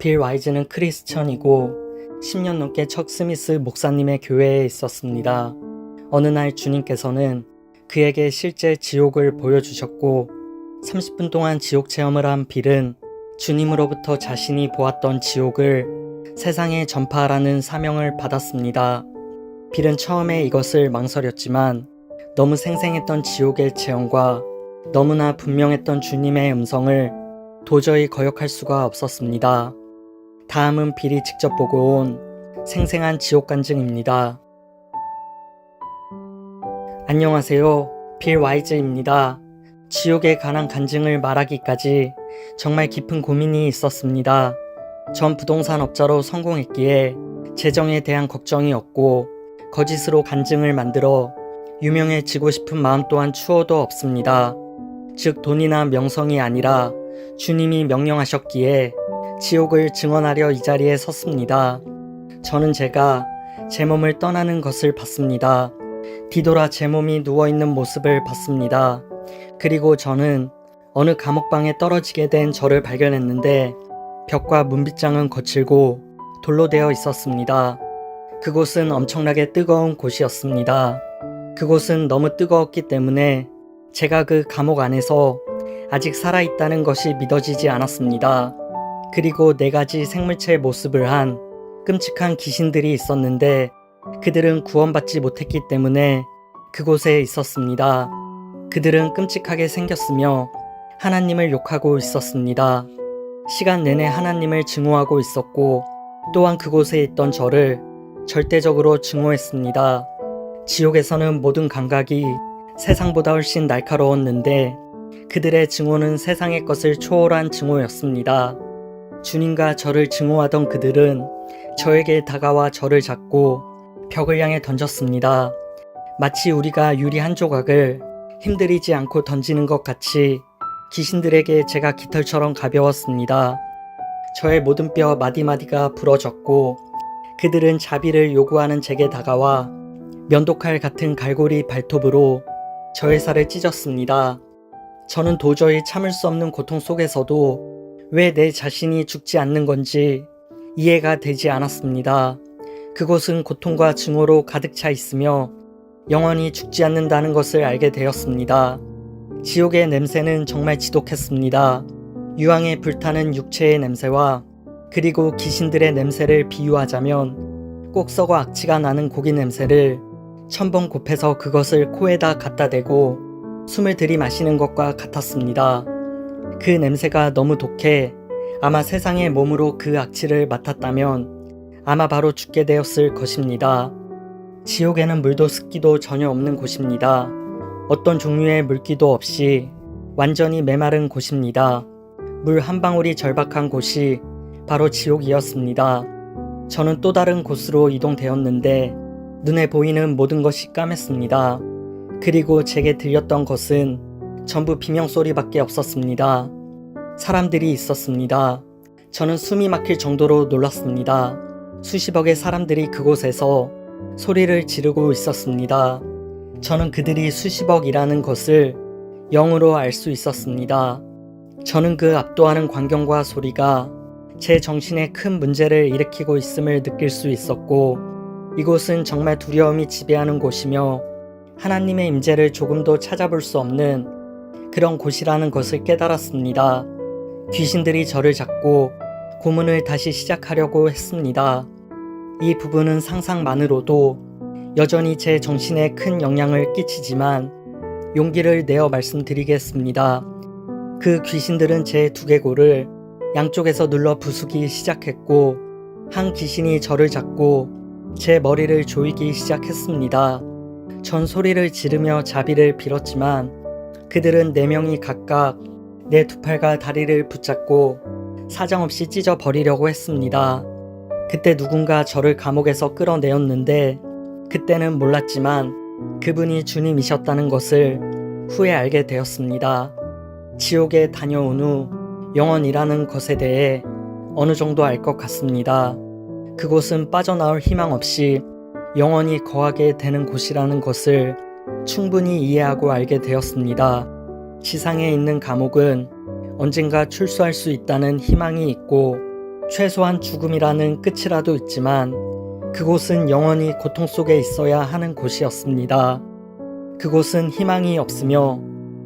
빌 와이즈는 크리스천이고 10년 넘게 척 스미스 목사님의 교회에 있었습니다. 어느 날 주님께서는 그에게 실제 지옥을 보여주셨고 30분 동안 지옥 체험을 한 빌은 주님으로부터 자신이 보았던 지옥을 세상에 전파하라는 사명을 받았습니다. 빌은 처음에 이것을 망설였지만 너무 생생했던 지옥의 체험과 너무나 분명했던 주님의 음성을 도저히 거역할 수가 없었습니다. 다음은 빌이 직접 보고 온 생생한 지옥 간증입니다. 안녕하세요. 빌 와이즈입니다. 지옥에 관한 간증을 말하기까지 정말 깊은 고민이 있었습니다. 전 부동산 업자로 성공했기에 재정에 대한 걱정이 없고 거짓으로 간증을 만들어 유명해지고 싶은 마음 또한 추호도 없습니다. 즉 돈이나 명성이 아니라 주님이 명령하셨기에 지옥을 증언하려 이 자리에 섰습니다. 저는 제가 제 몸을 떠나는 것을 봤습니다. 뒤돌아 제 몸이 누워있는 모습을 봤습니다. 그리고 저는 어느 감옥방에 떨어지게 된 저를 발견했는데 벽과 문빗장은 거칠고 돌로 되어 있었습니다. 그곳은 엄청나게 뜨거운 곳이었습니다. 그곳은 너무 뜨거웠기 때문에 제가 그 감옥 안에서 아직 살아있다는 것이 믿어지지 않았습니다. 그리고 4가지 생물체의 모습을 한 끔찍한 귀신들이 있었는데 그들은 구원받지 못했기 때문에 그곳에 있었습니다. 그들은 끔찍하게 생겼으며 하나님을 욕하고 있었습니다. 시간 내내 하나님을 증오하고 있었고 또한 그곳에 있던 저를 절대적으로 증오했습니다. 지옥에서는 모든 감각이 세상보다 훨씬 날카로웠는데 그들의 증오는 세상의 것을 초월한 증오였습니다. 주님과 저를 증오하던 그들은 저에게 다가와 저를 잡고 벽을 향해 던졌습니다. 마치 우리가 유리 한 조각을 힘들이지 않고 던지는 것 같이 귀신들에게 제가 깃털처럼 가벼웠습니다. 저의 모든 뼈 마디마디가 부러졌고 그들은 자비를 요구하는 제게 다가와 면도칼 같은 갈고리 발톱으로 저의 살을 찢었습니다. 저는 도저히 참을 수 없는 고통 속에서도 왜 내 자신이 죽지 않는 건지 이해가 되지 않았습니다. 그곳은 고통과 증오로 가득 차 있으며 영원히 죽지 않는다는 것을 알게 되었습니다. 지옥의 냄새는 정말 지독했습니다. 유황에 불타는 육체의 냄새와 그리고 귀신들의 냄새를 비유하자면 꼭 썩어 악취가 나는 고기 냄새를 1000번 곱해서 그것을 코에다 갖다 대고 숨을 들이마시는 것과 같았습니다. 그 냄새가 너무 독해 아마 세상의 몸으로 그 악취를 맡았다면 아마 바로 죽게 되었을 것입니다. 지옥에는 물도 습기도 전혀 없는 곳입니다. 어떤 종류의 물기도 없이 완전히 메마른 곳입니다. 물 한 방울이 절박한 곳이 바로 지옥이었습니다. 저는 또 다른 곳으로 이동되었는데 눈에 보이는 모든 것이 까맸습니다. 그리고 제게 들렸던 것은 전부 비명소리밖에 없었습니다. 사람들이 있었습니다. 저는 숨이 막힐 정도로 놀랐습니다. 수십억의 사람들이 그곳에서 소리를 지르고 있었습니다. 저는 그들이 수십억이라는 것을 0으로 알 수 있었습니다. 저는 그 압도하는 광경과 소리가 제 정신에 큰 문제를 일으키고 있음을 느낄 수 있었고 이곳은 정말 두려움이 지배하는 곳이며 하나님의 임재를 조금도 찾아볼 수 없는 그런 곳이라는 것을 깨달았습니다. 귀신들이 저를 잡고 고문을 다시 시작하려고 했습니다. 이 부분은 상상만으로도 여전히 제 정신에 큰 영향을 끼치지만 용기를 내어 말씀드리겠습니다. 그 귀신들은 제 두개골을 양쪽에서 눌러 부수기 시작했고 한 귀신이 저를 잡고 제 머리를 조이기 시작했습니다. 전 소리를 지르며 자비를 빌었지만 그들은 4명이 각각 내 두 팔과 다리를 붙잡고 사정없이 찢어버리려고 했습니다. 그때 누군가 저를 감옥에서 끌어내었는데 그때는 몰랐지만 그분이 주님이셨다는 것을 후에 알게 되었습니다. 지옥에 다녀온 후 영원이라는 것에 대해 어느 정도 알 것 같습니다. 그곳은 빠져나올 희망 없이 영원히 거하게 되는 곳이라는 것을 충분히 이해하고 알게 되었습니다. 지상에 있는 감옥은 언젠가 출소할 수 있다는 희망이 있고 최소한 죽음이라는 끝이라도 있지만 그곳은 영원히 고통 속에 있어야 하는 곳이었습니다. 그곳은 희망이 없으며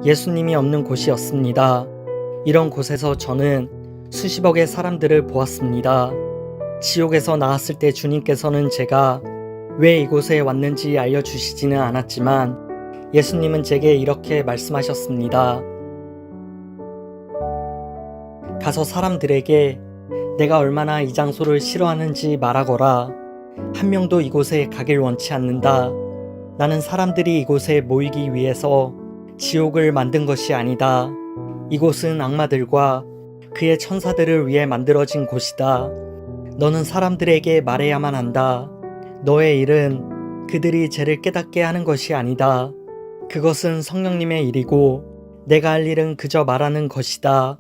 예수님이 없는 곳이었습니다. 이런 곳에서 저는 수십억의 사람들을 보았습니다. 지옥에서 나왔을 때 주님께서는 제가 왜 이곳에 왔는지 알려주시지는 않았지만 예수님은 제게 이렇게 말씀하셨습니다. 가서 사람들에게 내가 얼마나 이 장소를 싫어하는지 말하거라. 한 명도 이곳에 가길 원치 않는다. 나는 사람들이 이곳에 모이기 위해서 지옥을 만든 것이 아니다. 이곳은 악마들과 그의 천사들을 위해 만들어진 곳이다. 너는 사람들에게 말해야만 한다. 너의 일은 그들이 죄를 깨닫게 하는 것이 아니다. 그것은 성령님의 일이고 내가 할 일은 그저 말하는 것이다.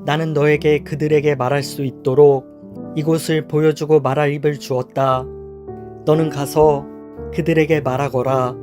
나는 너에게 그들에게 말할 수 있도록 이곳을 보여주고 말할 입을 주었다. 너는 가서 그들에게 말하거라.